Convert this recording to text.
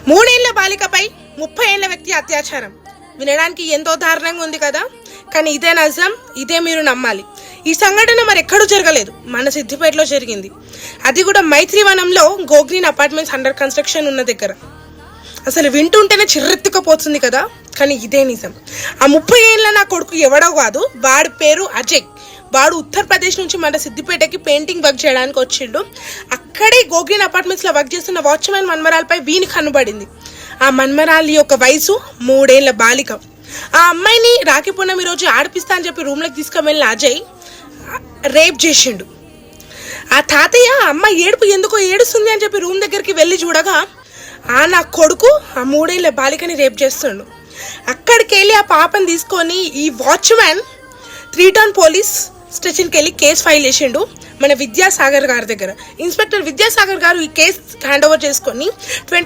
3 ఏళ్ల బాలికపై 30 ఏళ్ల వ్యక్తి అత్యాచారం. వినడానికి ఎంతో దారుణంగా ఉంది కదా, కానీ ఇదే నిజం, ఇదే మీరు నమ్మాలి. ఈ సంఘటన మరి ఎక్కడూ జరగలేదు, మన సిద్దిపేటలో జరిగింది. అది కూడా మైత్రివనంలో గోగ్రీన్ అపార్ట్మెంట్స్ అండర్ కన్స్ట్రక్షన్ ఉన్న దగ్గర. అసలు వింటుంటేనే చిర్రెత్తుకపోతుంది కదా, కానీ ఇదే నిజం. ఆ 30 ఏళ్ళ నా కొడుకు ఎవడో కాదు, వాడి పేరు అజయ్. వాడు ఉత్తరప్రదేశ్ నుంచి మన సిద్దిపేటకి పెయింటింగ్ వర్క్ చేయడానికి వచ్చిండు. అక్కడే గోగ్రీన్ అపార్ట్మెంట్స్లో వర్క్ చేస్తున్న వాచ్మెన్ మన్మరాలపై వీని కనబడింది. ఆ మన్మరాలి యొక్క వయసు 3 ఏళ్ల బాలిక. ఆ అమ్మాయిని రాఖీ పూర్ణమి రోజు ఆడిపిస్తా అని చెప్పి రూమ్లోకి తీసుకువెళ్ళిన అజయ్ రేప్ చేసిండు. ఆ తాతయ్య అమ్మ ఏడుపు ఎందుకో ఏడుస్తుంది అని చెప్పి రూమ్ దగ్గరికి వెళ్ళి చూడగా నా కొడుకు ఆ 3 ఏళ్ల బాలికని రేప్ చేస్తుండు. అక్కడికి వెళ్ళి ఆ పాపని తీసుకొని ఈ వాచ్మెన్ 3 టౌన్ పోలీస్ స్టేషన్కి వెళ్ళి కేసు ఫైల్ చేసిండు మన విద్యాసాగర్ గారి దగ్గర. ఇన్స్పెక్టర్ విద్యాసాగర్ గారు ఈ కేసు హ్యాండ్ ఓవర్ చేసుకొని 24